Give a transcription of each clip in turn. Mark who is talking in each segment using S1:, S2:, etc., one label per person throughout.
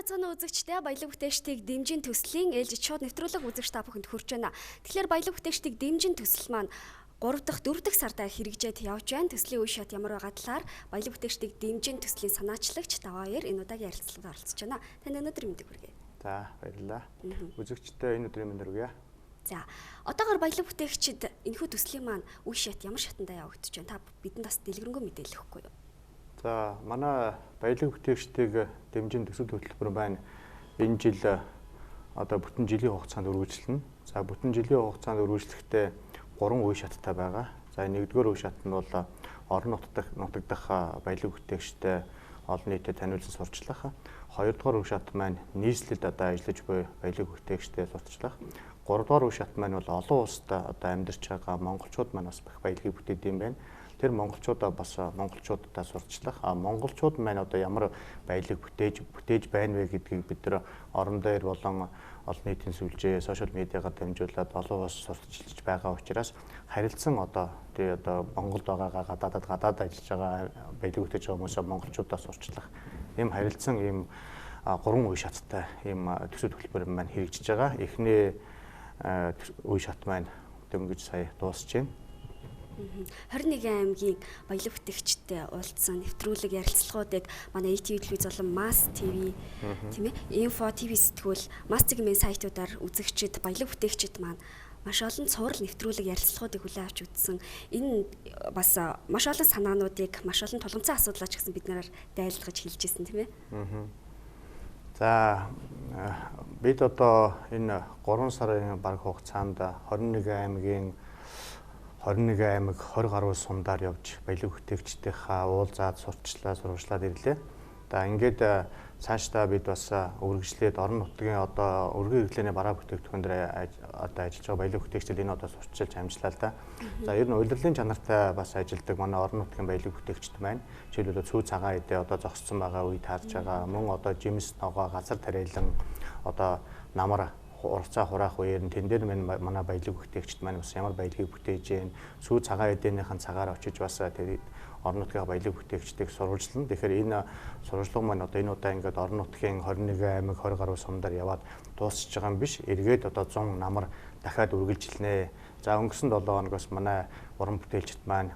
S1: Байцааны үзэгчтэй баялаг бүтээгчдийг дэмжин төслийн ээлжид шууд нэвтрүүлэг үзэгч та бүхэнд хүрч байна. Тэгэхээр баялаг бүтээгчдийг дэмжин төсөл маань 3 дахь 4 дахь сардаа хэрэгжээд явж байна. Төслийн үе шат ямар байгаа талаар баялаг бүтээгчдийг дэмжин төслийн санаачлагч Даваяр энэ удаагийн ярилцлагад оролцож байна. Танд өнөөдөр мэдээг хүргэе.
S2: За баярлалаа. Үзэгчтэй энэ өдрийн мэнд хүргэе.
S1: За одоогоор баялаг бүтээгчид энэхүү төслийн маань үе шат ямар шатандаа явагдаж байна? Та бидэнд бас дэлгэрэнгүй мэдээлэл өгөхгүй юу?
S2: За манай баялаг бүтээгчдийг дэмжин төсөл хөтөлбөр байна. Энэ жил одоо бүтэн жилийн хугацаанд үргэлжлэнэ. За бүтэн жилийн хугацаанд үргэлжлэхдээ 3 үе шаттай байгаа. За нэгдүгээр үе шат нь бол орон нутаг дахь баялаг бүтээгчтэй олон нийтэд таниулсан сурчлах. Хоёрдугаар үе шат маань нийслэлд одоо ажиллаж буй баялаг бүтээгчтэй сурчлах. Гуравдугаар үе шат маань бол олон улсад одоо амьдарч байгаа монголчууд маань бас их баялагийг бүтээдэг юм байна. Тэр монголчуудаа бас монголчуудаа сурчлах. Монголчууд маань одоо ямар баялаг бүтээж байна вэ гэдгийг бид нар орон дээр болон олон нийтийн сүлжээ, сошиал медиагаар дамжуулаад олон улс сурталчилж байгаа учраас харилцан одоо Монголд байгаа гадаад ажиллаж байгаа баялаг бүтээж байгаа хүмүүсээ монголчуудаа сурчлах. Ийм харилцан ийм 3 үе шаттай ийм төсөл хөтөлбөр маань хэрэгжиж байгаа. Эхний үе шат маань дөнгөж сая дуусж байна.
S1: 21 аймгийн баялаг бүтээгчтэй уулзсан нэвтрүүлэг ярилцлагуудыг манай ATV телевиз болон Mass TV тийм ээ Info TV сэтгүүл Mass TV-ийн сайтуудаар үзэгчид баялаг бүтээгчид маань маш олон цуврал нэвтрүүлэг ярилцлагуудыг хүлээн авч үзсэн. Энэ бас маш олон санаануудыг маш олон тулгымцсан асуудлаа ч гэсэн бид нараар дайлгаж хэлж ирсэн тийм ээ.
S2: За бид одоо энэ 3 сарын баг хугацаанд 21 аймаг 20 гаруй сумдаар явж баялаг бүтээгчдийнхаа уулзаад сурвалжлаад ирлээ. За ингээд цаашдаа бид бас үргэлжлээд орон нутгийн одоо өргөн хэрэглээний бараа бүтээгдэхүүн дээр одоо ажиллаж байгаа баялаг бүтээгчид энэ одоо сурчилж амжлаа л да. За ер нь удирдлын чанартай бас ажилладаг манай орон нутгийн баялаг бүтээгчид маань жишээлбэл цүү цагаан эдээ одоо зогссон байгаа үе таарж байгаа мөн одоо жимс ногоо газар тариалан одоо намар урцаа хураах үеэр нь тэн дээр манай баялаг бүтээгчид маань бас ямар баялагийг бүтээж гэн сүү цагаан эдээнийхэн цагаар очиж бас тэр орон нутгийн баялаг бүтээгчдийг сурвалжлана. Тэгэхээр энэ сурвалжлага маань одоо энэ удаа ингээд орон нутгийн 21 аймаг 20 гаруй сумдаар яваад дуусч байгаа юм биш. Эргээд одоо 100 намар дахиад үргэлжилнэ. За өнгөрсөн 7 хоногоос манай уран бүтээлчд маань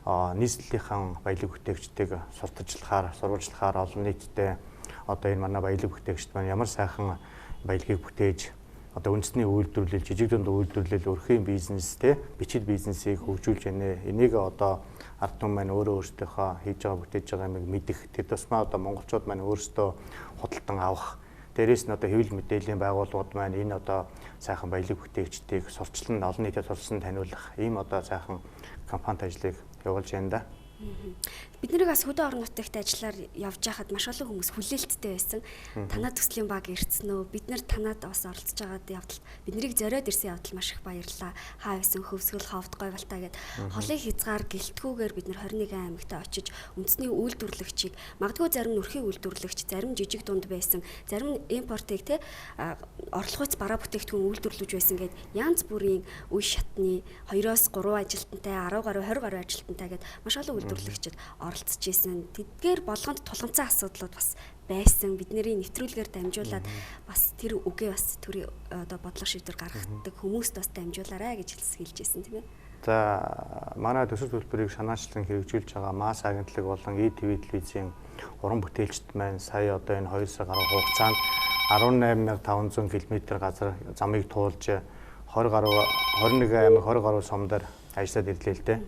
S2: нийслэлийнхэн баялаг бүтээгчдийг сурвалжлахаар олон нийтэд одоо энэ манай баялаг бүтээгчд маань ямар сайхан баялагийг бүтээж одоо үндэсний үйлдвэрлэл, жижиг дунд үйлдвэрлэл, өрхийн бизнес бичил бизнесийг хөгжүүлж байна. Энийг одоо ард түмэн маань өөрсдийнхөө хийж байгаа бүтээж байгаа юмыг мэдэх. Тэр тусмаа одоо монголчууд маань өөрсдөө худалдан авах. Дээрээс нь одоо хэвлэл мэдээллийн байгууллагууд маань энэ одоо сайхан баялаг бүтээгчдийг сурчлан олон нийтэд сурсан таниулах ийм одоо сайхан кампанит ажлыг явуулж байна да.
S1: Бид нарыг бас хөдөө орон нутагт ажиллаар явж байхад маш олон хүмүүс хүлээлттэй байсан. Танаа төслийн баг ирсэн үү? Бид нар танаад бас оролцож байгаад явдал бид нарыг зориод ирсэн явдал маш их баярлалаа. Хаа байсан хөвсгөл ховд гойвалтаа гэд холын хязгаар гэлтгүүгээр бид нар 21 аймагт очиж үндэсний үйлдвэрлэгчийг магадгүй зарим нөрхийн үйлдвэрлэгч, зарим жижиг дунд байсан, зарим импортыг орлогоц бараа бүтээгдэхүүн үйлдвэрлэж байсан гэд янз бүрийн үе шатны 2-3 ажилтнтай, 10 гаруй 20 гаруй ажилтнтай гэд маш олон үйлдвэрлэгчид оролцож исэн. Тэдгээр болгонд тулгамцсан асуудлууд бас байсан. Бидний нэвтрүүлгээр дамжуулаад бас тэр үгээ бас төрийн одоо бодлого шийдвэр гаргадаг хүмүүст бас дамжуулаарай гэж хэлж ирсэн тийм ээ.
S2: За манай төсөл хөтөлбөрийг санаачлан хэрэгжүүлж байгаа Mass агентлаг болон ATV телевизийн уран бүтээлчд маань сая одоо энэ 2 сар гаруй хугацаанд 18500 км газар замыг туулж 21 аймаг 20 гаруй сумдаар ажиллаад ирлээ л дээ.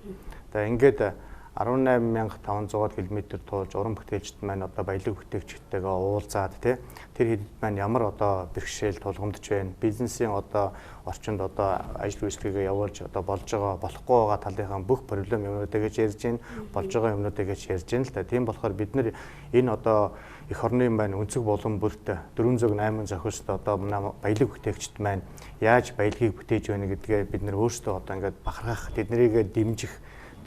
S2: За ингээд 18500 км туулж уран бүтээлчд маань одоо баялаг бүтээгчтэйгээ уулзаад тэр хэд маань ямар одоо бэрхшээл тулгамдж байна. Бизнесийн одоо орчинд одоо ажил үйлчлэгээ явуулж одоо болж байгаа болохгүй байгаа талынхаа бүх проблем юмнуудыг ярьж гин болж байгаа юмнуудыг ярьж гин л да. Тийм болохоор бид нар энэ одоо эх орны маань өнцөг булан бүрт 408 зохиолчд одоо баялаг бүтээгчд маань яаж баялагийг бүтээж байна гэдгээ бид нар өөрсдөө одоо ингээд бахархах, тэднийг дэмжих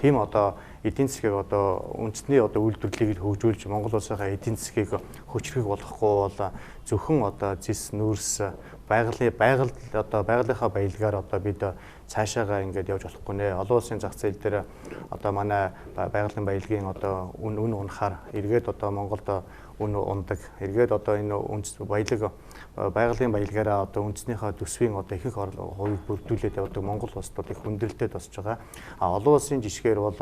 S2: тийм одоо эдийн засгийг одоо үндэсний одоо үйлдвэрлэлийг хөгжүүлж Монгол улсынхаа эдийн засгийг хөчрөх болохгүй бол зөвхөн одоо зис нүүрс байгалийнхаа баялгаар одоо бид цаашаагаа ингээд явж болохгүй нэ. Олон улсын зах зээл дээр одоо манай байгалийн баялагын одоо үн унахаар эргээд одоо Монголд үн ундаг. Эргээд одоо энэ байгалийн баялагаараа одоо үндэснийхээ төсвийн одоо ихэнх хувийг бүрдүүлээд явдаг Монгол улсад их хүндрэлтэй тусч байгаа. Олон улсын жишгээр бол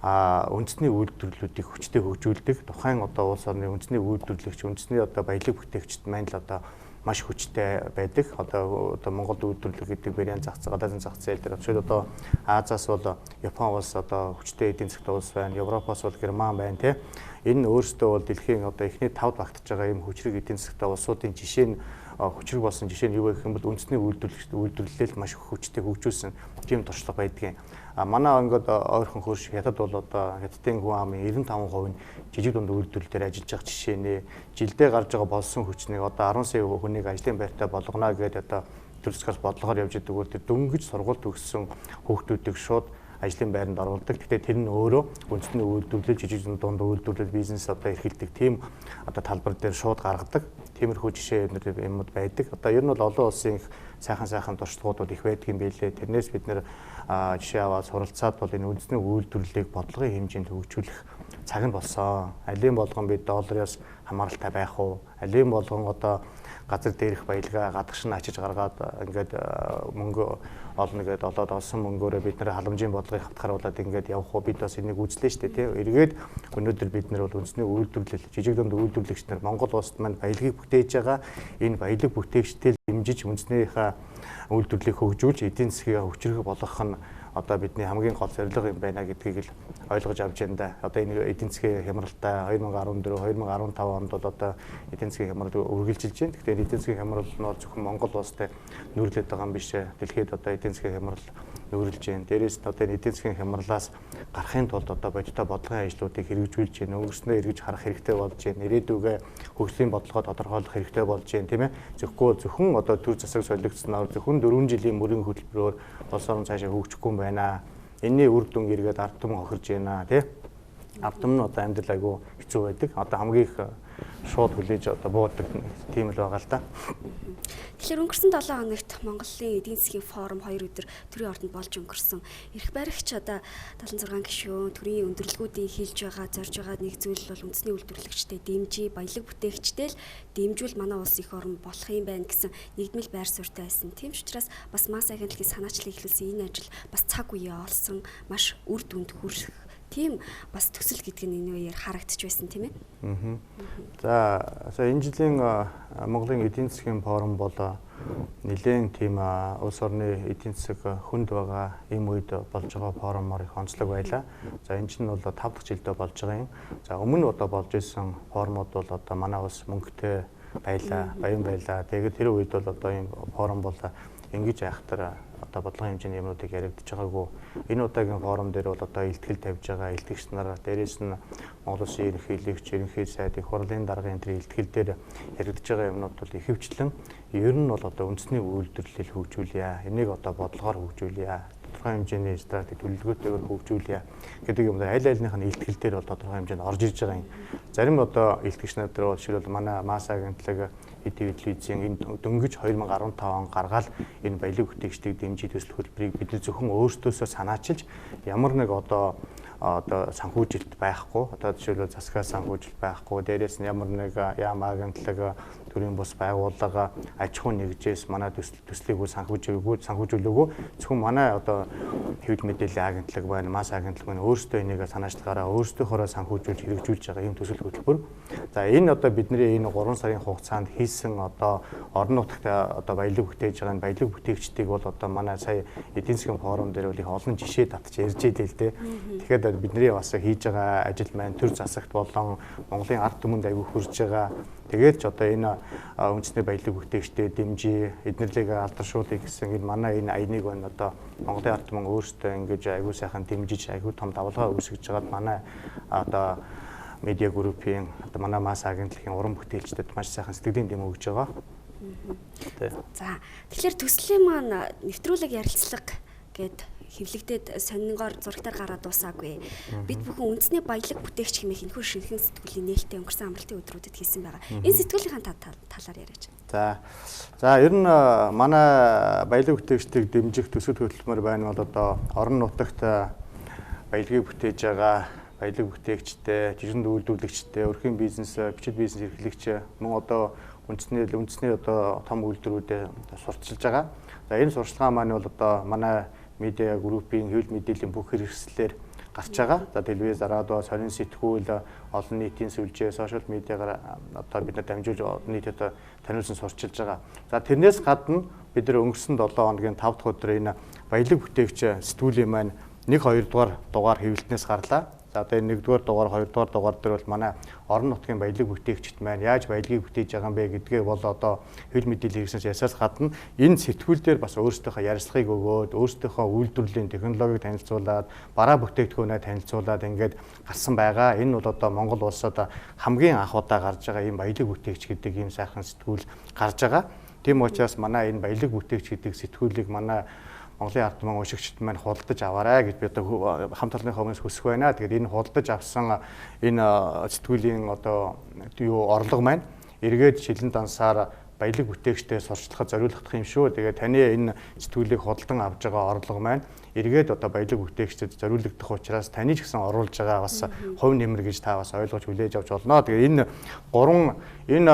S2: үндэсний үйлдвэрлэлүүдийг хүчтэй хөгжүүлдэг. Тухайн одоо улс орны үндэсний үйлдвэрлэгч, үндэсний одоо баялаг бүтээгчид маань л одоо маш хүчтэй байдаг. Одоо Монголд үйлдвэрлэх гэдэг бэрийн гадаадын зах зээл дээр очоод одоо Азиас бол Япон улс одоо хүчтэй эдийн засгт улс байна. Европоос бол Герман байна тий. Энэ өөрөөсөө бол дэлхийн одоо эхний 5-д багтаж байгаа юм хүчрэг эдийн засгт улсуудын жишээ нь хүчрэг болсон жишээ нь юу гэх юм бол үндэсний үйлдвэрлэлд маш хүчтэй хөгжүүлсэн тийм туршлага байдгийн. Манай ингээд ойрхон хөрш хятад бол одоо хятадын хүн амын 95% нь жижиг дунд үйлдвэрлэл дээр ажиллаж байгаа жишээ нэ. Жилдээ гарч байгаа болсон хүчнийг одоо 10 сая хүнийг ажлын байртаа болгоно гэдээ одоо төрөлсгөөс бодлогоор явж идэг өөр тэр дөнгөж сургууль төгссөн хүүхдүүдийг шууд ажлын байранд оруулдаг. Гэхдээ тэр нь өөрөө үндэсний үйлдвэрлэл, жижиг дунд үйлдвэрлэл бизнес одоо эрхэлдэг тийм одоо талбар дээр шууд гаргадаг. Тиймэрхүү жишээ юмуд байдаг. Одоо ер нь бол олон улсын сайхан туршлагууд их байдгийн байлээ. Тэрнээс бид нэр жишээ аваад суралцаад бол энэ үндэсний үйлдвэрлэлийг бодлогын хэмжээнд хөгжүүлэх цаг нь болсон. Алийн болгон бид доллароос хамааралтай байх уу? Алийн болгон одоо газар дээрх баялгаа гадагш нь ачиж гаргаад ингээд мөнгө олно гэдээ олоод олсон мөнгөөрөө бид нэр халамжийн бодлогыг хавтгаруулад ингээд явах уу? Бид бас энийг үзлээ шүү дээ тий. Эргээд өнөөдөр бид нэр бол үндэсний үйлдвэрлэл, жижиг дунд үйлдвэрлэгч нар Монгол улсад маань баялагийг бүтээж байгаа. Энэ баялаг бүтээгчтэй дэмжиж үндэснийхээ үйлдвэрлэлийг хөгжүүлж эдийн засгийг хөгжрөх болгох нь одоо бидний хамгийн гол зорилго юм байна гэдгийг л ойлгож авч байна да. Одоо энэ эдийн засгийн хямралтай 2014, 2015 онд бол одоо эдийн засгийн хямрал үргэлжилж байна. Тэгэхээр эдийн засгийн хямрал нь зөвхөн Монгол улстай нүүрлээд байгаа юм биш. Дэлхийд одоо эдийн засгийн хямрал нүүрлж байна. Дээрээс нь одоо эдийн засгийн хямралаас гарахын тулд одоо бодиттой бодлогын ажлуудыг хэрэгжүүлж байна. Өнгөрснөө эргэж харах хэрэгтэй болж байна. Ирээдүгээ хөгжлийн бодлогоо тодорхойлох хэрэгтэй болж байна, тийм ээ. Зөвхөн одоо төр засаг солигдсноор зөвхөн 4 жилийн мөрийн хөтөлбөрөөр улс орон цаашаа хөгжихгүй юм байна. Энэний үр дүн эргээд ард түмэн хохирж байна, тий. Ард түмэн одоо амьдрал айгүй хэцүү байдаг. Одоо хамгийн их шууд хүлээж одоо буудаг тийм л байгаа л да.
S1: Тэгэхээр өнгөрсөн 7 хоногт Монголын эдийн засгийн форум 2 өдөр төрийн ордонд болж өнгөрсөн. Эрх баригч одоо 76 гишүүн төрийн өндөрлгүүдийн хийлж байгаа, зорж байгаа нэг зүйл бол үндэсний үйлдвэрлэгчтэй дэмжиж, баялаг бүтээгчтэй л дэмжүүл манай улс их орн болох юм байна гэсэн нэгдмэл байр суурьтай байсан. Тийм ч учраас бас мас агентлагийн санаачлал эхлүүлсэн энэ ажил бас цаг үеэ олсон, маш үр дүнд хүрэх тийм бас төсөл гэдэг нь энэ үеэр харагдаж байсан тийм ээ.
S2: За энэ жилийн Монголын эдийн засгийн форум бол нэлээд тийм улс орны эдийн засаг хүнд байгаа ийм үед болж байгаа форумоор их онцлог байлаа. За энэ чинь бол 5 дахь жилдээ болж байгаа юм. За өмнө одоо болж исэн форумуд бол одоо манай улс мөнгөтэй байлаа, баян байлаа. Тэгээд тэр үед бол одоо ийм форум бол ингэж айхтар одоо бодлогын хэмжээний юмнуудыг яригдж байгаагүй. Энэ удаагийн форум дээр бол одоо илтгэл тавьж байгаа илтгэгч нар дээрээс нь Монгол Улсын ерөнхийлөгч, ерөнхий сайд, их хурлын даргын энэ илтгэл дээр яригдж байгаа юмнууд бол ихэвчлэн ер нь бол одоо үндэсний үйлдвэрлэлийг хөгжүүлье. Энийг одоо бодлогоор хөгжүүлье. Тодорхой хэмжээний стратеги төлөвлөгөөтэйгээр хөгжүүлье гэдэг юм. Аль альнийх нь илтгэл дээр бол тодорхой хэмжээнд орж ирж байгаа юм. Зарим одоо илтгэгч нар дээр бол жишээлбэл манай мас агентлаг телевизийн энэ дөнгөж 2015 он гаргаад энэ баялаг бүтээгчдийг дэмжиж төсөл хөтөлбөрийг бид зөвхөн өөрсдөөсөө санаачилж ямар нэг одоо санхүүжилт байхгүй одоо жишээлбэл засгаа санхүүжилт байхгүй дээрээс нь ямар нэг яам агентлаг төрийн бус байгууллага аж ахуй нэгжээс манай төслийг санхүүжүүлээгүй зөвхөн манай одоо хэвлэл мэдээллийн агентлаг байна мас агентлаг байна өөрсдөө энийг санаачлагаараа өөрсдийнхоороо санхүүжүүлж хэрэгжүүлж байгаа юм төсөл хөтөлбөр. За энэ одоо бидний энэ 3 сарын хугацаанд хийсэн одоо орон нутагт одоо баялаг бүтээж байгаа баялаг бүтээгчдийг бол одоо манай сая эдийн засгийн форум дээр бол их олон жишээ татж ярьж ийлээ л дээ. Тэгэхээр бидний бас хийж байгаа ажил маань төр засагт болон Монголын ард түмэнд аягүй хүрж байгаа. Тэгээд ч одоо энэ үндэсний баялаг бүтээгчтэй дэмжиж эднэрлийг алдаршуулъя гэсэн энэ манай энэ аяныг байна одоо Монголын ард түмэн өөрсдөө ингэж аягүй сайхан дэмжиж аягүй том давлгаа үүсгэж байгаад манай одоо медиа группийн одоо манай мас агентлагийн уран бүтээлчдэд маш сайхан сэтгэлийн дэм өгж байгаа.
S1: За тэгэхээр төслийн маань нэвтрүүлэг ярилцлага гэд хэвлэгдээд сонингоор зурагтаар гараад дуусаагүй. Бид бүхэн үндэсний баялаг бүтээгч хэмээх энэхүү шинэхэн сэтгүүлийн нээлттэй өнгөрсөн амралтын өдрүүдэд хийсэн байгаа. Энэ сэтгүүлийнхаа талаар яриач.
S2: За ер нь манай баялаг бүтээгчдийг дэмжих төсөл хөтөлбөр байна бол одоо орон нутагт баялагыг бүтээж байгаа баялаг бүтээгчтэй, жижигэн үйлдвэрлэгчтэй, өрхийн бизнес, бичил бизнес эрхлэгч мөн одоо үндэсний одоо том үйлдвэрүүдэд сурталчилж байгаа. За энэ сурчлагаа маань бол одоо манай медиа группийн хэвлэл мэдээллийн бүх хэрэгслээр гарч байгаа. За телевиз, радио, сонин сэтгүүл, олон нийтийн сүлжээ, сошиал медиагаар одоо бид нар дамжуулж олон нийтэд таниулсан сурчилж байгаа. За тэрнээс гадна бид нар өнгөрсөн 7 хоногийн 5 дахь өдөр энэ баялаг бүтээгч сэтгүүлийн маань 1-2 дугаар хэвлэлтнээс гарлаа. За одоо энэ 1-р дугаар, 2-р дугаар дээр бол манай орон нутгийн баялаг бүтээгчид маань яаж баялагыг бүтээж байгаа юм бэ гэдгээ бол одоо хэвлэл мэдээллийн хэрэгснээс ясаас гадна энэ сэтгүүл дээр бас өөрсдийнхөө ярилцлагыг өгөөд, өөрсдийнхөө үйлдвэрлэлийн технологиг танилцуулаад, бараа бүтээгдэхүүнээ танилцуулаад ингээд гарсан байгаа. Энэ бол одоо Монгол улсад хамгийн анх удаа гарч байгаа ийм баялаг бүтээгч гэдэг ийм сайхан сэтгүүл гарч байгаа. Тийм учраас манай энэ баялаг бүтээгч гэдэг сэтгүүлийг манай Монголын ард түмэн уншигчид маань худалдаж аваарай гэж би одоо хамт олонны өмнөөс хүсэх байна. Тэгээд энэ худалдаж авсан энэ сэтгүүлийн одоо юу орлого маань эргээд шилэн дансаар баялаг бүтээгчтэй сурчлахад зориулагдах юм шүү. Тэгээд таны энэ сэтгүүлийг худалдан авж байгаа орлого маань эргээд одоо баялаг бүтээгчдэд зориулагдах учраас таны ч гэсэн оруулж байгаа бас хувь нэмэр гэж та бас ойлгож хүлээж авч болно. Тэгээд энэ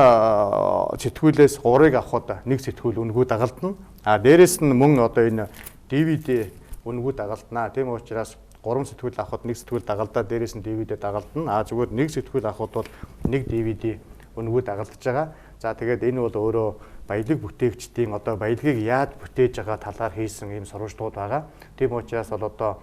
S2: сэтгүүлээс 3-ыг авахд нэг сэтгүүл үнэгүй дагалдана. Дээрэс нь мөн одоо энэ DVD үнэгүй дагалдана. Тийм учраас 3 сэтгүүл авахд нэг сэтгүүл дагалдаад дээрэс нь DVD дагалдана. Зүгээр нэг сэтгүүл авахд бол нэг DVD үнэгүй дагалдаж байгаа. За тэгээд энэ бол өөрөө баялаг бүтээгчдийн одоо баялагыг яаж бүтээж байгаа талаар хийсэн ийм сурвалжлууд байгаа. Тийм учраас бол одоо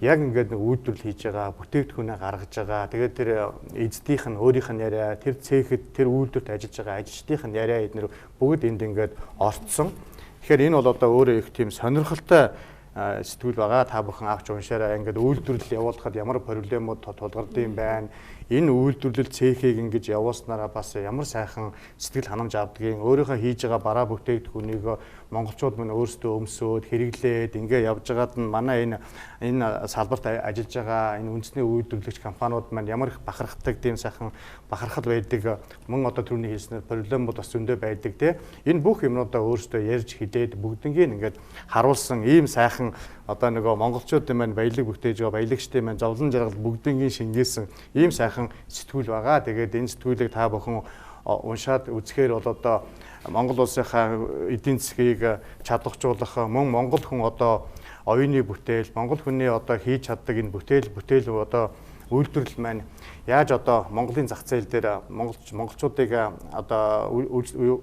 S2: яг ингээд нэг үйлдвэрлэл хийж байгаа, бүтээгдэхүүнээ гаргаж байгаа. Тэгээд тэр эздийнх нь өөрийнх нь яриа, тэр цехэд тэр үйлдвэрт ажиллаж байгаа ажилчдынх нь яриа эднэр бүгд энд ингээд орцсон. Тэгэхээр энэ бол одоо өөрөө их тийм сонирхолтой сэтгүүл байгаа. Та бүхэн авч уншаарай. Ингээд үйлдвэрлэл явуулахад ямар проблемууд тулгардаг юм байна. Энэ үйлдвэрлэл цехийг ингэж явуулснараа бас ямар сайхан сэтгэл ханамж авдгийг, өөрийнхөө хийж байгаа бараа бүтээгдэхүүнийг монголчууд мань өөрсдөө өмсөөд хэрэглээд ингээ явж байгаад нь манай энэ салбарт ажиллаж байгаа энэ үндэсний үйлдвэрлэгч компаниуд маань ямар их бахархдаг, тийм сайхан бахархал байдаг. Мөн одоо түрүүний хэлснээр проблемууд бас зөндөө байдаг те. Энэ бүх юмнуудаа өөрсдөө ярьж хилээд бүгднийг ингээд харуулсан ийм сайхан одоо нөгөө монголчуудын маань баялаг бүтээж байгаа баялагчдын маань зовлон жаргал бүгднийг шингээсэн ийм сайхан сэтгүүл байгаа. Тэгээд энэ сэтгүүлийг та бүхэн уншаад үзэхээр бол одоо Монгол улсынхаа эдийн засгийг чадваржуулах мөн монгол хүн одоо оюуны бүтээл, монгол хүний одоо хийж чаддаг энэ бүтээл одоо үйлдвэрлэл маань яаж одоо Монголын зах зээл дээр монголчуудыг одоо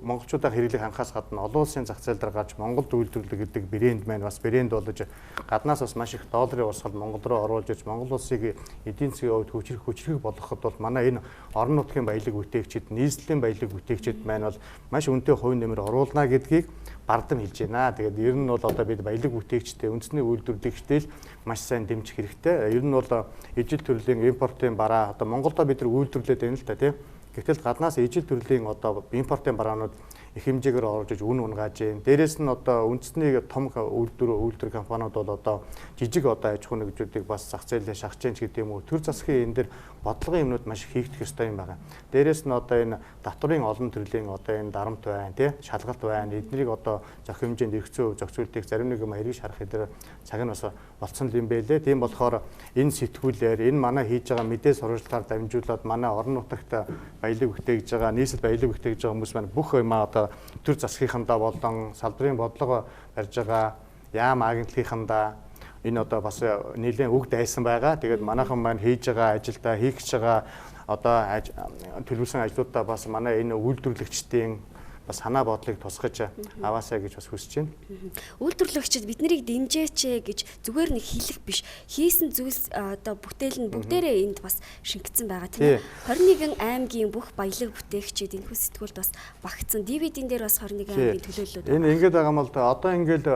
S2: монголчуудаа хэрэглэх анхаас гадна олон улсын зах зээл дээр гарч Монголд үйлдвэрлэл гэдэг брэнд маань бас брэнд болж гаднаас бас маш их долларын урсгал Монгол руу оруулж иж Монгол улсыг эдийн засгийн хувьд хүчрэх болгоход бол манай энэ орон нутгийн баялаг бүтээгчид, нийслэлийн баялаг бүтээгчид маань бол маш өндөр хувь нэмэр оруулна гэдгийг бардам хэлж байна. Тэгээд ер нь бол одоо бид баялаг бүтээгчтэй, үндэсний үйлдвэрлэгчтэй маш сайн дэмжих хэрэгтэй. Ер нь бол ижил төрлийн импортын бараа одоо Монголдо бид нар үйлдвэрлээд байна л та тийм. Гэтэл гаднаас ижил төрлийн одоо импортын бараанууд их хэмжээгээр оруулж үн унгааж байна. Дээрээс нь одоо үндэсний том үйлдвэр компаниуд бол одоо жижиг одоо аж ахуй нэгжүүдийг бас зах зээлээ шахаж чинь гэдэг юм уу. Төр засгийн энэ дэр бодлогын юмнууд маш их хийгдэх ёстой юм байна. Дээрээс нь одоо энэ татврын олон төрлийн одоо энэ дарамт байна тий, шалгалт байна. Эднийг одоо зохио хэмжээнд эргцүү зохицуултыг зарим нэг юм эргэж харах хэдээр цаг нь бас болцсон юм байлээ. Тийм болохоор энэ сэтгүүлээр энэ манай хийж байгаа мэдээ сурвалжлаар дамжуулаад манай орон нутагт баялаг бүтээгж байгаа, нийслэл баялаг бүтээгж байгаа хүмүүс маань бүх юм одоо төр засгийнхандаа болон салбарын бодлого барьж байгаа яам агентлагийнхандаа энэ одоо бас нэлээд үг дайсан байгаа. Тэгээд манайхан маань хийж байгаа ажилдаа хийх гэж байгаа одоо төлөвлөсөн ажлуудаа бас манай энэ үйлдвэрлэгчдийн бас санаа бодлыг тусгаж аваасаа гэж бас хүсэж байна.
S1: Үйлдвэрлэгчид бид нарыг дэмжээч гэж зүгээр нэг хэлэх биш. Хийсэн зүйлс одоо бүтээл нь бүгдээрээ энд бас шингэсэн байгаа тийм ээ. 21 аймгийн бүх баялаг бүтээгчид энэхүү сэтгүүлд бас багтсан. DVD-н дээр бас 21 аймгийн төлөөллүүд.
S2: Энэ ингэж байгаа юм бол одоо ингээл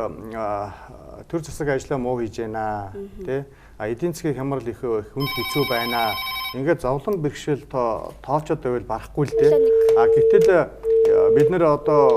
S2: төр засаг ажлаа муу хийж байна тий. Эдийн засгийн хямрал их хүнд хэцүү байна. Ингээд зовлон бэрхшээл тоолцоод байвал барахгүй л дээ. Гэтэл бид нэр одоо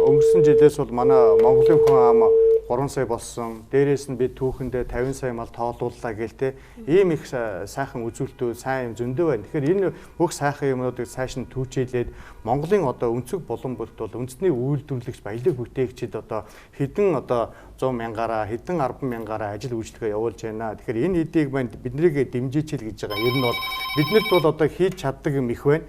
S2: өнгөрсөн жилээс бол манай Монголын хүн ам 3 сая болсон. Дээрээс нь бид түүхэндээ 50 сая мал тоолууллаа гээл те. Ийм их сайхан үзүүлэлтүүд сайн юм зөндөө байна. Тэгэхээр энэ бүх сайхан юмнуудыг цааш нь түүчээлээд Монголын одоо өнцөг булан бүрт бол үндэсний үйлдвэрлэгч баялаг бүтээгчид одоо хэдэн одоо 100 мянгаараа хэдэн 10 мянгаараа ажил үйлчлэгээ явуулж байна. Тэгэхээр энэ эдийг маань биднийг дэмжиж хэл гэж байгаа. Ер нь бол биднэрт бол одоо хийж чаддаг юм их байна.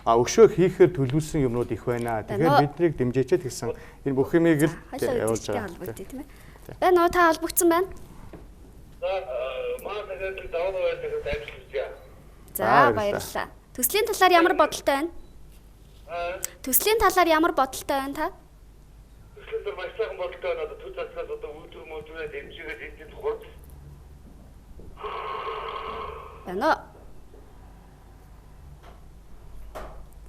S2: Өшөө хийхээр төлөвлөсөн юмнууд их байна. Тэгэхээр биднийг дэмжээч гэсэн энэ бүх юмыг л явуулж байгаа.
S1: Тийм ээ. Байна уу та холбогдсон байна? За баярлалаа. Төслийн талаар ямар бодолтой байна? Төслийн талаар ямар бодолтой байна та?
S3: Төслийн талаар маш сайхан бодолтой байна. Одоо төс засгаас одоо үйлдвэр мөдөрөө дэмжигээ дэмжиж хурд.
S1: Байна.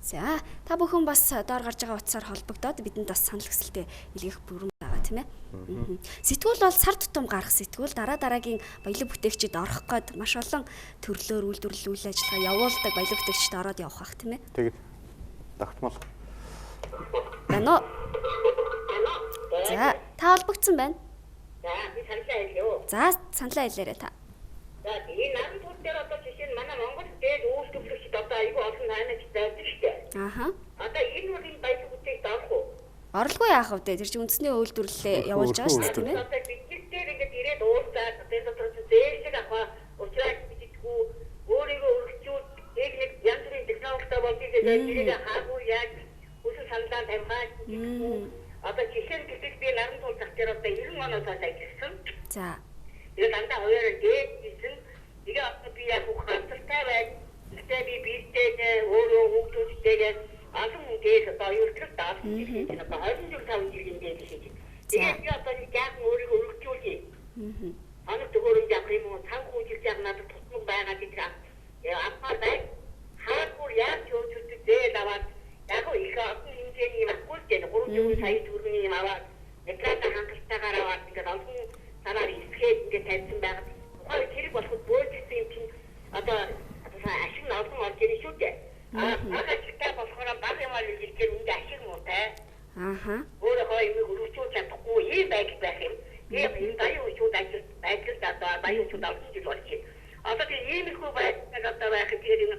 S1: За та бүхэн бас доор гарч байгаа утсаар холбогдоод бидэнд бас санал хүсэлтэд илгээх бүрэн байгаа тийм ээ. Сэтгүүл бол сар тутам гарах сэтгүүл дараагийн баялаг бүтээгчид орох гээд маш олон төрлөөр үйлдвэрлэл үйл ажиллагаа явуулдаг баялаг бүтээгчид ороод явах бах тийм ээ.
S2: Тэгээд тогтмол.
S1: Байна уу? За та холбогдсон байна.
S4: За би саналаа хэлье.
S1: За саналаа хэлээрэй та.
S4: За энэ намын төр дээр одоо жишээ нь манай Монгол дээд үйлдвэрлэгчид одоо айгүй олон найнаж байдаг шүү дээ.
S1: Ааха.
S4: Одоо энэ үеийн баялаг бүтээгт орох уу?
S1: Орлого яах вэ? Тэр чинь үндэсний үйлдвэрлэлээ явуулж байгаа шүү дээ тийм ээ.
S4: Одоо бидний дээр ингээд ирээд уулзаад одоо энэ дотор зээлшиг авах учраас бидгүү өөрийгөө өргөжүүл техник янз бүрийн технологитой болдгийг тэгээд хаагүй яаж үсэг саналаа тавьхаа гэдэггүй. Одоо жишээ нь гэдэг би наран тул зах дээр одоо 90 оноос ажилласан.
S1: За.
S4: Тэгээд дандаа хоёроо дээд хийсэн. Тэгээ одоо би яг ухаантай байж гэхдээ би бэлдээд өөрөө хөгжүүлтэйгээ алан дээд одоо аюултай даасан гэсэн одоо 20 жил 5 жилийн дээд хийж. Тэгээд би одоо яг өөрийгөө өргөжүүлье. Анх төгөөрөнд яг юм уу 5 жил яг надад тусмаг байгаа гэж аппаар бай. Хаагүй яг өөрчлөлт дээд аваад яг их олон хэмжээний юм аггүй дээ 3 сая төгрөгийн юм аваад нэгэд хангалтайгаар аваад ингээд олон санаар ихгээд ингээд тавьсан байгаа. Тухайн хэрэг болоход бөөлжсөн юм чинь одоо ашиг нь олон орж ирэх шүү дээ. Ажигтай болохоор баг юм аа хэлэхээр үндэ ашиг муутай.
S1: Ааха.
S4: Өөрөө юм өргөжүүлж чадахгүй ийм байг байх юм. Энэ дайуу шүү ажил одоо дайуу шүү олон жил болж байна. Одоо тийм иймэрхүү байдлаар одоо байх юм тэгээд энэ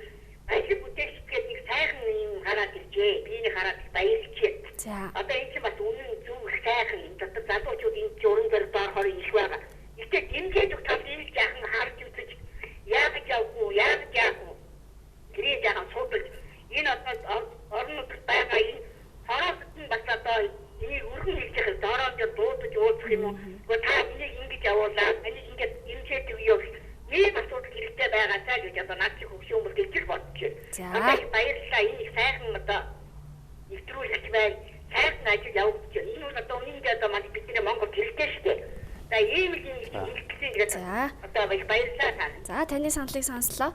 S4: ажил бүтээгчдгээд нэг сайхан юм хараад иржээ. Биений хараад баярлжээ.
S1: За.
S4: Одоо энэ чинь бас үнэн зөв сайхан юм. Одоо залуучууд энэ журам дээр доорхоор их байгаа. Ихтэй дэмжиж өгч ийм яахан харж үзэж яаж яах вэ? Гэрээ яахан суудаг. Энэ одоо орон нутгад байгаа энэ хороолт нь бас одоо энийг өргөн хийж байгаа доороод дуудаж уулзах юм уу? Гэхдээ та энийг ингэж явуулаа. Энийг ингэж дэмжиж өгөө. Ийм асуудал хэрэгтэй байгаа цаа гэж одоо наад чи хөвшөө өмөр гэж бодож байна. Одоо баярлалаа энэ сайхан одоо нэвтрүүлэгч байна. Сайхан ажил явуулж байна. Энэ бол одоо үнэндээ одоо манай бидний Монгол хэрэгтэй шүү дээ. За ийм л юм хэлсэн гэдэг. Одоо баярлалаа таа.
S1: За таны саналыг сонслоо.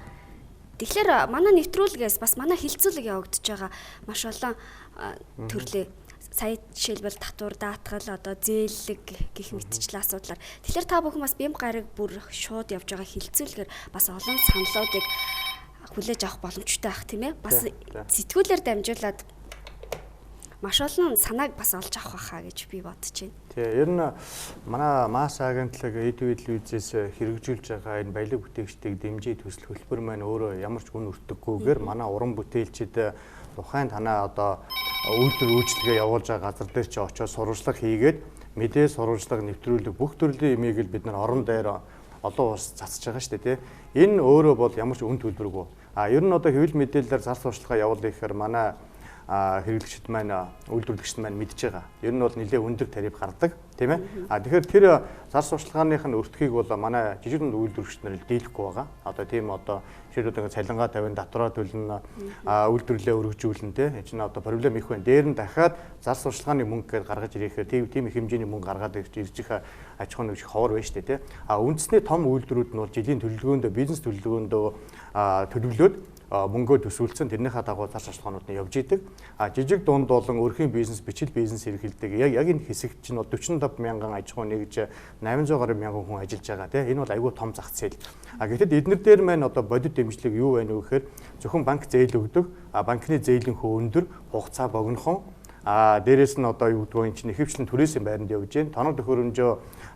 S1: Тэгэхээр манай нэвтрүүлгээс бас манай хилцүүлэг явагдаж байгаа маш олон төрлийн сая жишээлбэл татвар даатгал одоо зээлэг гэх мэтчлэн асуудлаар. Тэгэхээр та бүхэн бас бям гараг бүр шууд явж байгаа хилцүүлгээр бас олон саналуудыг хүлээж авах боломжтой байх тийм ээ. Бас сэтгүүлээр дамжуулаад маш олон санааг бас олж авах байхаа гэж би бодож байна.
S2: Тэгээ ер нь манай масс агентлаг эдвэдлийн үзээс хэрэгжүүлж байгаа энэ баялаг бүтээгчдийг дэмжиж төсөл хөтөлбөр маань өөрөө ямар ч үн өртөггүйгээр манай уран бүтээлчид тухайн танаа одоо үйлдвэр үйлчлэгээ явуулж байгаа газар дээр чи очиж сурвалжлага хийгээд мэдээ сурвалжлага нэвтрүүлэг бүх төрлийн имийг л бид нар орон дээр олон улс цацж байгаа шүү дээ тий. Энэ өөрөө бол ямар ч үн төлбөргүй. Ер нь одоо хэвлэл мэдээлэлээр зар сурталчилгаа явуулах гэхээр манай хэрэглэгчид маань үйлдвэрлэгчид маань мэдж байгаа. Ер нь бол нэлээд өндөр тариф гардаг, тийм ээ. Тэгэхээр тэр зар сурталчилгааных нь өртөхийг бол манай жижиг дунд үйлдвэрлэгчид нар дийлэхгүй байгаа. Одоо тийм одоо жишээлбэл ингээд цалингаа тавин татвараа төлнө, үйлдвэрлэлээ өргөжүүлнэ, тийм. Энэ чинь одоо проблем их байна. Дээр нь дахиад зар сурталчилгааны мөнгө гээд гаргаж ирэхээр тийм их хэмжээний мөнгө гаргаад ирж их аж ахуйн нэг ховор байна шүү дээ, тийм. Үндэсний том үйлдвэрүүд нь бол жилийн төлөвлөгөөндөө бизнес төлөвлөгөөндөө төлөвлөөд мөнгөө төсвөлцөн тэрнийхээ дагуу зар сурталчилгаанууд нь явж идэг. Жижиг дунд болон өрхийн бизнес, бичил бизнес эрхэлдэг. Яг энэ хэсэгт чинь 45 мянган аж ахуй нэгж 800 гаруй мянган хүн ажиллаж байгаа тийм. Энэ бол айгүй том зах зээл. Гэтэл эднэр дээр маань одоо бодит дэмжлэг юу байна вэ гэхээр зөвхөн банк зээл өгдөг. Банкны зээлийн хөө өндөр, хугацаа богинохон. Дээрээс нь одоо юу гэдгийг энэ чинь ихэвчлэн түрээсийн байранд явж байна. Тоног төхөөрөмжөө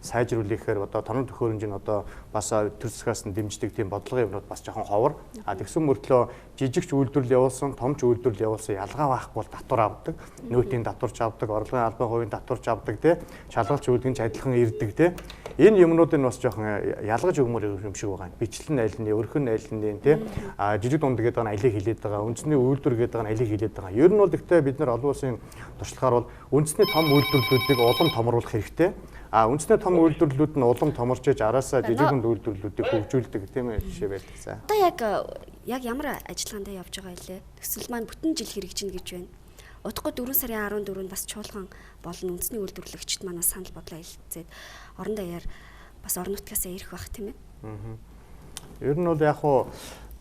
S2: сайжруулахаар одоо тоног төхөөрөмж нь одоо бас төр засгаас нь дэмждэг тийм бодлогын юмнууд бас жоохон ховор. Тэгсэн мөртлөө жижигч үйлдвэрлэл явуулсан, томч үйлдвэрлэл явуулсан ялгаа байхгүй бол татвар авдаг. Нөөтийн татварч авдаг, орлогын албан хувийн татварч авдаг тий. Шалгалч үйлдвэрч адилхан ирдэг тий. Энэ юмнуудыг бас жоохон ялгаж өгмөр юм шиг байгаа. Бичлэн айлны, өрхөн айлны тий. Жижиг дунд гэдэг нь алийг хилээд байгаа, үндэсний үйлдвэр гэдэг нь алийг хилээд байгаа. Ер нь бол гэхдээ бид нар олон улсын туршлагаар бол үндэсний том үйлдвэрлэлүүдийг улам томруулах хэрэгтэй. Үндэсний том үйлдвэрлэлүүд нь улам томорч иж араасаа жижиг дунд үйлдвэрлэлүүдийг хөгжүүлдэг тийм ээ жишээ байлгасан.
S1: Одоо яг ямар ажиллагаанд явж байгаа илээ? Төсөл маань бүтэн жил хэрэгжинэ гэж байна. Удахгүй 4 сарын 14-нд бас чуулган болон үндэсний үйлдвэрлэгчид манаас санал бодлоо хэлцээд орон даяар бас орон нутгаас ирэх байх тийм ээ.
S2: Ер нь бол яг хуу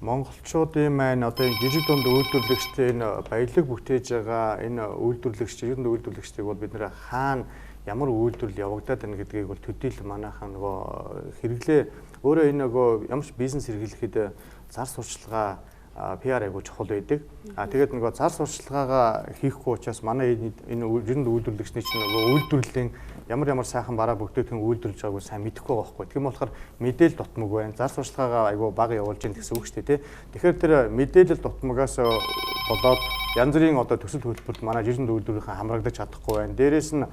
S2: монголчуудын маань одоо энэ жижиг дунд үйлдвэрлэгчтэй энэ баялаг бүтээж байгаа энэ үйлдвэрлэгч, жижиг дунд үйлдвэрлэгчдийг бол бид нэр хаана ямар үйлдвэрлэл явагдаад байна гэдгийг бол төдийлөн манайхаа нөгөө хэрэглээ өөрөө энэ нөгөө ямар ч бизнес хэрэглэхэд зар сурчлагаа PR айгуу чухал байдаг. Тэгээд нөгөө зар сурчлагаагаа хийхгүй учраас манай энэ жижиг үйлдвэрлэгчний чинь нөгөө үйлдвэрлэлийн ямар сайхан бараа бүгдийн үйлдвэрлэж байгааг сайн мэдэхгүй байгаа байхгүй. Тийм болохоор мэдээлэл дутмаг байна. Зар сурчлагаагаа айгуу бага явуулж ийн гэсэн үг шүү дээ, тий. Тэгэхээр тэр мэдээлэл дутмагаас болоод янз бүрийн одоо төсөл хөтөлбөрт манай жижиг үйлдвэрийн хамрагдаж чадахгүй байна. Дээрээс нь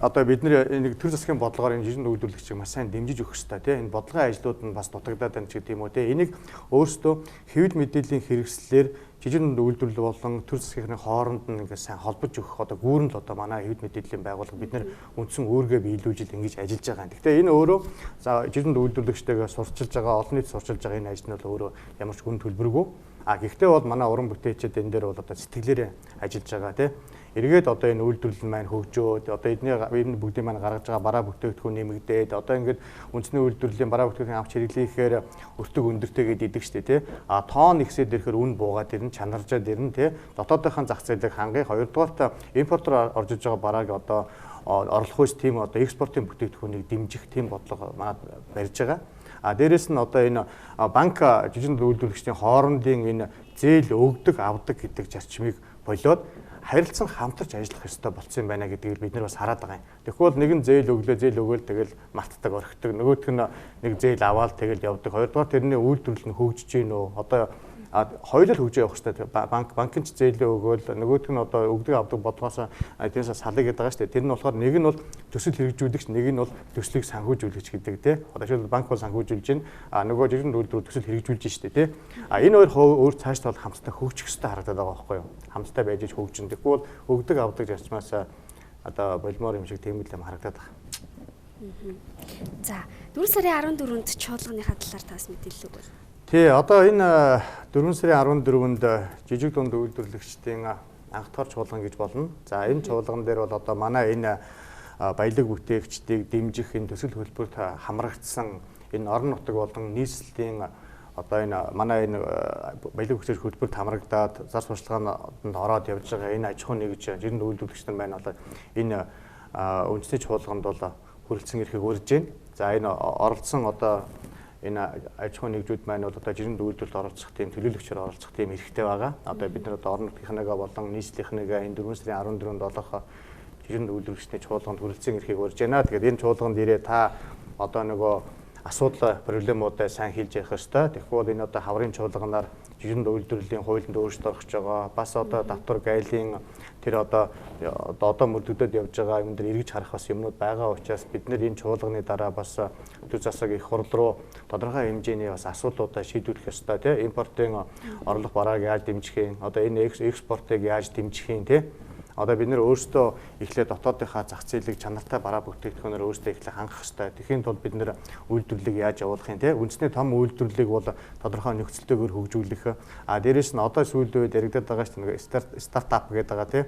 S2: одоо бид нэг төр засгийн бодлогоор энэ жижиг үйлдвэрлэгчийг маш сайн дэмжиж өгөх хэрэгтэй тийм энэ бодлогын ажлууд нь бас дутагдаад байна ч гэдэг юм уу тийм энийг өөрсдөө хэвлэл мэдээллийн хэрэгслээр жижиг үйлдвэрлэл болон төр засгийн хооронд нь ингээд сайн холбож өгөх одоо гүүрэн л одоо манай хэвлэл мэдээллийн байгууллага бид нар үндсэн өөргөө биелүүлж ингэж ажиллаж байгаа. Гэхдээ энэ өөрөө за жижиг үйлдвэрлэгчтэйгээ сурчилж байгаа олон нийт сурчилж байгаа энэ ажил нь бол өөрөө ямар ч гүн төлбөргүй. Гэхдээ бол манай уран бүтээлчид энэ дээр бол одоо сэтгэлээрээ ажиллаж байгаа тийм эргээд одоо энэ үйлдвэрлэл маань хөгжөөд одоо энэ бүгдийн маань гаргаж байгаа бараа бүтээгдэхүүн нэмэгдээд одоо ингээд үндэсний үйлдвэрлэлийн бараа бүтээгдэхүүн авч хэрэглэхээр өртөг өндөртэйгээд идэг штэ тий. Тоон ихсээд ирэхээр үн буугаад ирнэ, чанаржаад ирнэ тий. Дотоодынхаа зах зээлийг хангах, хоёрдугаарт импортоор орж иж байгаа барааг одоо орлох үс тийм одоо экспортын бүтээгдэхүүнийг дэмжих тийм бодлого манад барьж байгаа. Дээрээс нь одоо энэ банк жижиг үйлдвэрлэгчдийн хоорондын энэ зээл өгдөг, авдаг гэдэг зарчмыг болоод харилцан хамтарч ажиллах ёстой болсон юм байна гэдгийг бид нар бас хараад байгаа юм. Тэгэхгүй бол нэг нь зээл өгөөл тэгэл мартдаг орхидог. Нөгөөх нь нэг зээл аваад тэгэл явдаг. Хоёрдугаар тэрний үйлдвэрлэл нь хөгжиж гин үү? Одоо хоёулаа хөгжиж явах хэрэгтэй. Банкын ч зээлээ өгөөл нөгөөх нь одоо өгдөг авдаг бодлогоос тэрнээс салъя гэдэг байгаа шүү дээ. Тэр нь болохоор нэг нь бол төсөл хэрэгжүүлэгч, нэг нь бол төслийг санхүүжүүлэгч гэдэг тий. Одоо жишээлбэл банк бол санхүүжүүлж байна. Нөгөө жижиг үйлдвэр төсөл хэрэгжүүлж шүү дээ тий. Энэ хоёр өөр цаашдаа бол хамтдаа хөгжих хэрэгтэй харагдаад байгаа байхгүй юу? Хамтдаа байж хөгжин. Тэгэхгүй бол өгдөг авдаг зарчмаас одоо болмоор юм шиг тийм л юм харагдаад байгаа.
S1: За 4 сарын 14-нд чуулганыхаа талаар таас мэдээлэл өгвөл.
S2: Тий, одоо энэ 4 сарын 14-нд жижиг дунд үйлдвэрлэгчдийн анх дахь чуулган гэж болно. За энэ чуулган дээр бол одоо манай энэ баялаг бүтээгчдийг дэмжих энэ төсөл хөтөлбөрт хамрагдсан энэ орон нутаг болон нийслэлийн одоо энэ манай энэ баялаг бүтээгч хөтөлбөрт хамрагдаад зар сурчлаганд ороод явж байгаа энэ аж ахуй нэгж жирийн үйлдвэрлэгч нар маань бол энэ үндэсний чуулганд бол хүрэлцэн ирэхийг урьж байна. За энэ оролцсон одоо энэ аж ахуй нэгжүүд маань бол одоо жирийн үйлдвэрлэлд оролцох тийм төлөөлөгчөөр оролцох тийм эрхтэй байгаа. Одоо бид нар одоо орон нутгийнхныгаа болон нийслэлийнхныгаа энэ 4 сарын 14-нд олох жирийн үйлдвэрлэгчний чуулганд хүрэлцэн ирэхийг урьж байна. Тэгэхээр энэ чуулганд ирээ та одоо нөгөө асуудал проблемуудаа сайн хэлж явах ёстой. Тэгэхгүй бол энэ одоо хаврын чуулганаар жижиг үйлдвэрлэлийн хуулинд өөрчлөлт орох гэж байгаа. Бас одоо давтар гайлын тэр одоо мөрдөгдөд явж байгаа юм дээр эргэж харах бас юмнууд байгаа учраас бид нэр энэ чуулганы дараа бас төр засаг их хурл руу тодорхой хэмжээний бас асуудлуудаа шийдвэрлэх ёстой тийм импортын орлого барааг яаж дэмжих юм одоо энэ экспортыг яаж дэмжих юм тийм одоо бид нэр өөрсдөө эхлээд дотоодынхаа зах зээлийг чанартай бараа бүтээгдэхүүнээр өөрсдөө эхлээ хангах хэрэгтэй. Тэгэхийн тулд бид нэр үйлдвэрлэлийг яаж явуулах юм те үндэсний том үйлдвэрлэлийг бол тодорхой нөхцөлтэйгээр хөгжүүлэх. Дээрээс нь одоо сүүлийн үед яригдаад байгаа чинь нэг стартап гэдэг байгаа те.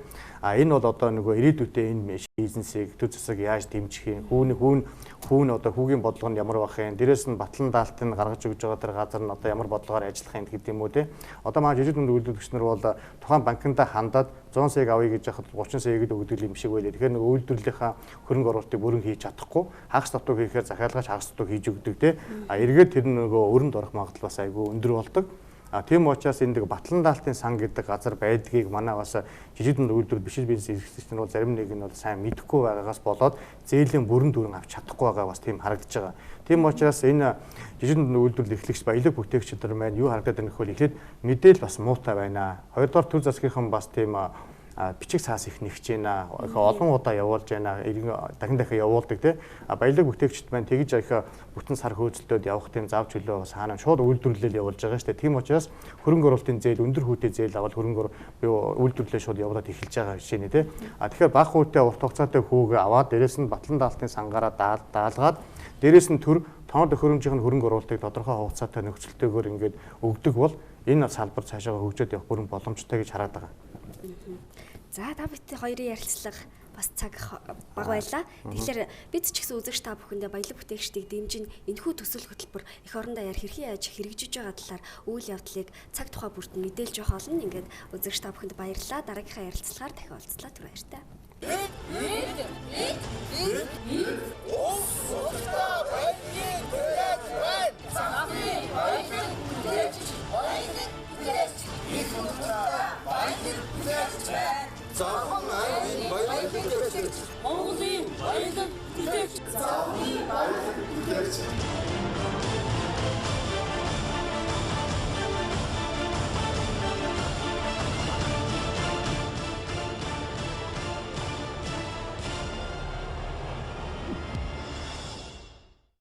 S2: Энэ бол одоо нөгөө ирээдүйдээ энэ бизнесийг төр засаг яаж дэмжих юм хүүн одоо хүүгийн бодлого нь ямар байх юм. Дээрээс нь батлан даалтыг гаргаж өгж байгаа тэр газар нь одоо ямар бодлогоор ажиллах юм гэдэг юм уу те. Одоо маа жижиг дунд үйлдвэрлэгч нар бол тухайн банкнда хандаад 100 сая авъя гэж яхад 30 сая гээд өгдөг юм шиг байлээ. Тэгэхээр нэг үйлдвэрлэлийнхаа хөрөнгө оруулалтыг бүрэн хийж чадахгүй хагас татвар хийхээр захиалгаач хагас татвар хийж өгдөг те. Эргээд тэр нөгөө өрөнд орох магадлал бас айгүй өндөр болдог. Тийм учраас энэ Батлан даалтын сан гэдэг газар байдгийг манай бас жижиг дунд үйлдвэр биш бизнес эрхлэгчид нь зарим нэг нь бол сайн мэдэхгүй байгаагаас болоод зээлийн бүрэн дүрэн авч чадахгүй байгаа бас тийм харагдаж байгаа. Тийм учраас энэ жижиг дунд үйлдвэрлэл эрхлэгч баялаг бүтээгчид нар маань юу харагдаад байна гэвэл эхлээд мэдээл бас муутай байна. Хоёрдугаар төр засгийнхан бас тийм бичиг цаас их нэгж байна. Олон удаа явуулж байна. Дахин дахин явуулдаг тий. Баялаг бүтээгчид маань тэгж их бүтэн сар хөөцөлтөд явах тийм зав чөлөө бас хаана шууд үйлдвэрлэл явуулж байгаа шүү дээ. Тийм учраас хөрөнгө оруулалтын зээл өндөр хүүтэй зээл аваад үйлдвэрлэлээ шууд явуулаад эхэлж байгаа жишээ нэ тий. Тэгэхээр бага хүүтэй урт хугацаатай хүүгээ аваад дээрэс нь Батлан даалтын сангаараа даалгаад дээрэс нь төр тоног төхөөрөмжийн хөрөнгө оруулалтыг тодорхой хугацаатай нөхцөлтэйгээр ингээд өгдөг бол энэ салбар цаашаа хөгжөөд явах бүрэн боломжтой гэж хараад байгаа.
S1: За та бүхэн хоёрын ярилцлага бас цаг бага байлаа. Тэгэхээр бид ч гэсэн үзэгч та бүхэндээ баялаг бүтээгчдийг дэмжин энэхүү төсөл хөтөлбөр эх орондоо хэрхэн яаж хэрэгжиж байгаа талаар үйл явдлыг цаг тухай бүртэн мэдээлж явах болно. Ингээд үзэгч та бүхэнд баярлалаа. Дараагийнхаа ярилцлагаар дахин уулзлаа. Түр баяртай.
S5: Монголын баялаг бүтээгч.